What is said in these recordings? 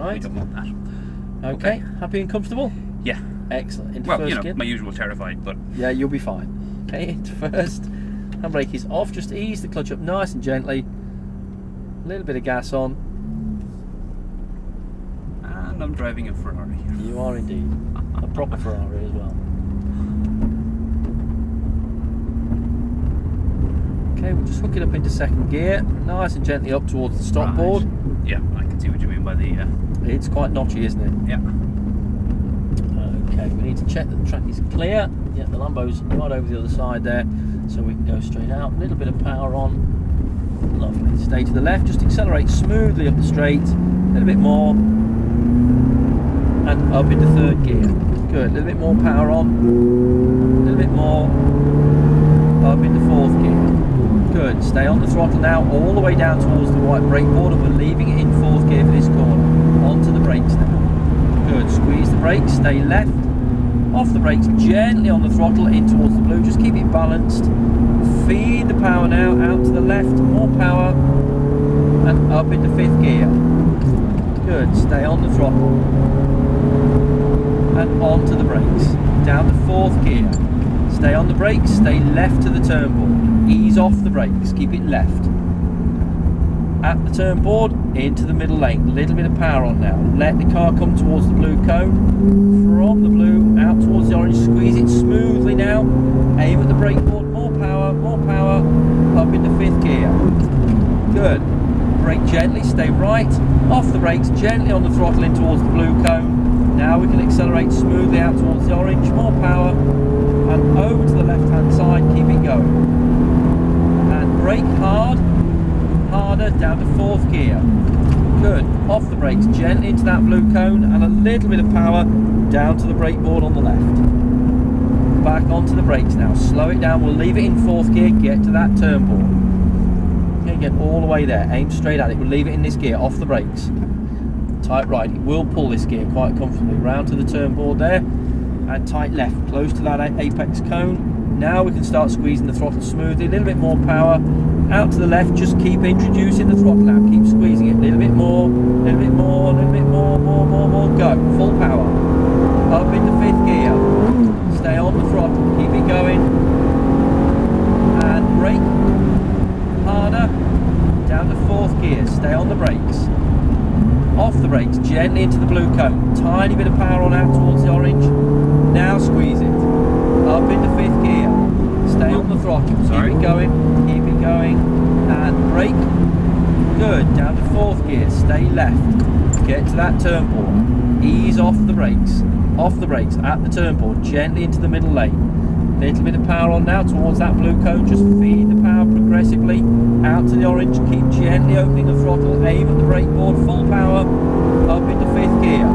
right? We don't want that. Okay. Happy and comfortable? Yeah. Excellent. Into Well, first you know, gear. my usual terrified, but... Yeah, you'll be fine. Okay, into first. Handbrake is off. Just ease the clutch up nice and gently. A little bit of gas on. And I'm driving a Ferrari. You are indeed. A proper Ferrari as well. Okay, we'll just hook it up into second gear. Nice and gently up towards the stop board. Yeah, I can see what you mean by the... It's quite notchy, isn't it? Yeah. Okay, we need to check that the track is clear. Yeah, the Lambo's right over the other side there, so we can go straight out. A little bit of power on. Lovely. Stay to the left, just accelerate smoothly up the straight. A little bit more. And up into third gear. Good. A little bit more power on. A little bit more. Up into fourth gear. Good. Stay on the throttle now, all the way down towards the right brake board, and we're leaving it in fourth gear for this corner. Onto the brakes now. Good. Squeeze the brakes, stay left. Off the brakes, gently on the throttle, in towards the blue. Just keep it balanced. Feed the power now, out to the left. More power. And up into fifth gear. Good. Stay on the throttle. And onto the brakes. Down to fourth gear. Stay on the brakes, stay left to the turn board. Ease off the brakes, keep it left. At the turn board, into the middle lane. Little bit of power on now. Let the car come towards the blue cone. From the blue, out towards the orange. Squeeze it smoothly now. Aim at the brake board. More power, more power. Up into fifth gear. Good. Brake gently, stay right. Off the brakes, gently on the throttle in towards the blue cone. Now we can accelerate smoothly out towards the orange. More power. And over to the left hand side. Keep it going. And brake hard. Harder, down to fourth gear. Good. Off the brakes, gently into that blue cone, and a little bit of power down to the brake board on the left. Back onto the brakes now. Slow it down. We'll leave it in fourth gear. Get to that turn board. Okay, get all the way there. Aim straight at it. We'll leave it in this gear. Off the brakes. Tight right. It will pull this gear quite comfortably. Round to the turn board there, and tight left. Close to that apex cone. Now we can start squeezing the throttle smoothly. A little bit more power. Out to the left, just keep introducing the throttle now, keep squeezing it, a little bit more, a little bit more, a little bit more, more, go, full power, up into fifth gear, stay on the throttle, keep it going, and brake, harder, down to fourth gear, stay on the brakes, off the brakes, gently into the blue cone, tiny bit of power on out towards the orange, now squeeze it, up into fifth gear, stay on the throttle, keep it going, and brake. Good. Down to fourth gear. Stay left. Get to that turn board. Ease off the brakes. Off the brakes at the turn board. Gently into the middle lane. Little bit of power on now towards that blue cone. Just feed the power progressively out to the orange. Keep gently opening the throttle. Aim at the brake board. Full power. Up into fifth gear.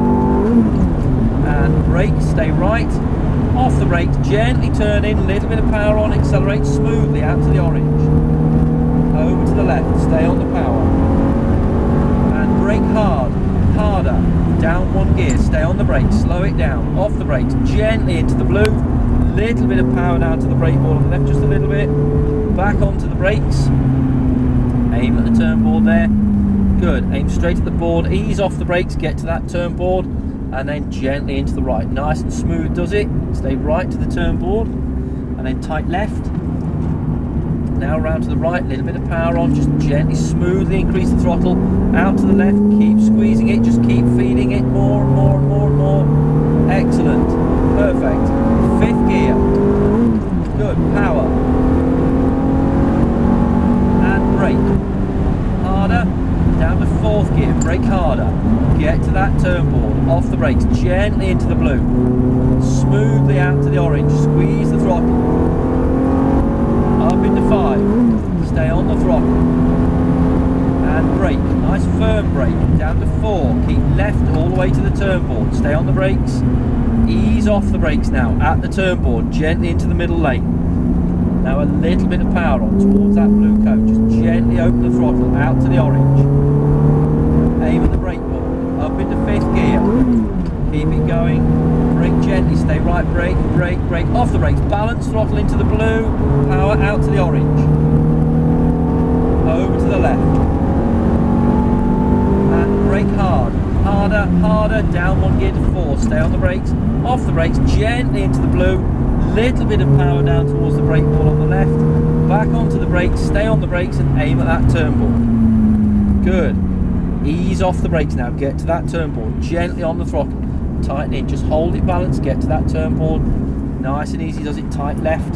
And brake. Stay right. Off the brakes. Gently turn in. Little bit of power on. Accelerate smoothly out to the orange. Over to the left, stay on the power, and brake hard, harder, down one gear, stay on the brakes, slow it down, off the brakes, gently into the blue, little bit of power down to the brake board on the left, just a little bit, back onto the brakes, aim at the turn board there, good, aim straight at the board, ease off the brakes, get to that turn board, and then gently into the right, nice and smooth does it, stay right to the turn board, and then tight left. Now round to the right, a little bit of power on, just gently, smoothly increase the throttle, out to the left, keep squeezing it, just keep feeding it more and more and more and more. Excellent, perfect. Fifth gear, good, power. And brake, harder, down to fourth gear, brake harder. Get to that turn board, off the brakes, gently into the blue. Smoothly out to the orange, squeeze the throttle. Up into 5, stay on the throttle, and brake, nice firm brake, down to 4, keep left all the way to the turn board, stay on the brakes, ease off the brakes now, at the turn board, gently into the middle lane, now a little bit of power on towards that blue cone, just gently open the throttle, out to the orange, aim at the brake board, up into 5th gear, keep it going, brake gently, stay right, brake, brake, brake, off the brakes, balance, throttle into the blue, power out to the orange, over to the left, and brake hard, harder, harder, down 1 gear to 4, stay on the brakes, off the brakes, gently into the blue, little bit of power down towards the brake ball on the left, back onto the brakes, stay on the brakes and aim at that turn ball. Good. Ease off the brakes now, get to that turn ball, gently on the throttle, tighten in, just hold it balanced, get to that turn ball, nice and easy, does it tight left,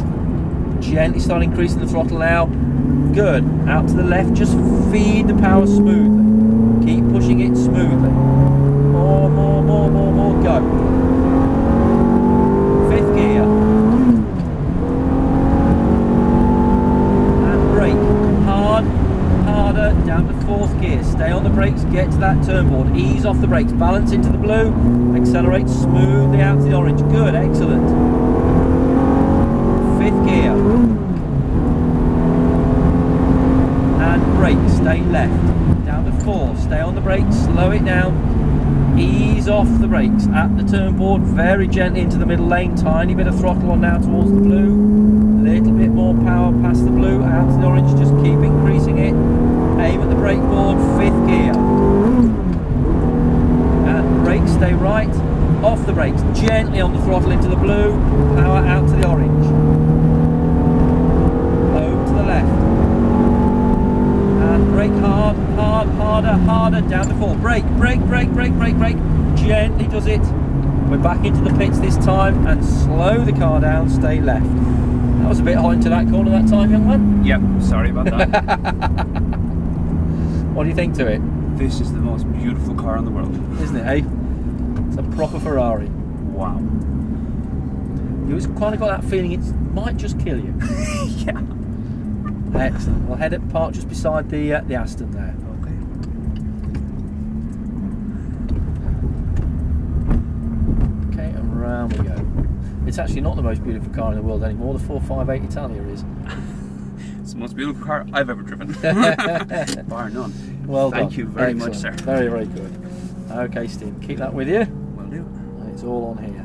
gently start increasing the throttle now, good, out to the left, just feed the power smoothly, keep pushing it smoothly, more, go, 5th gear, and brake, hard, harder, down to 4th gear, stay on the brakes, get to that turn board, ease off the brakes, balance into the blue, accelerate smoothly out to the orange, good, excellent, 5th gear, and brake, stay left, down to 4, stay on the brakes, slow it down, ease off the brakes, at the turn board, very gently into the middle lane, tiny bit of throttle on now towards the blue, little bit more power past the blue, out to the orange, just keep increasing it, aim at the brake board, 5th gear, and brake, stay right, off the brakes, gently on the throttle into the blue, power out to the orange, over to the left, and brake hard, hard, harder, harder, down to 4, brake, brake, brake, brake, brake, brake, gently does it, we're back into the pits this time, and slow the car down, stay left. That was a bit hot into that corner that time, young man. Yep, sorry about that. What do you think to it? This is the most beautiful car in the world. Isn't it, eh? It's a proper Ferrari. Wow. You just kind of got that feeling it might just kill you. Yeah. Excellent. We'll head up park just beside the Aston there. Okay. Okay, and round we go. It's actually not the most beautiful car in the world anymore. The 458 Italia is. It's the most beautiful car I've ever driven. Bar none. Well done. Thank you very Excellent. much, sir. Very, very good. Okay, Steve, keep that with you. Will do. It's all on here.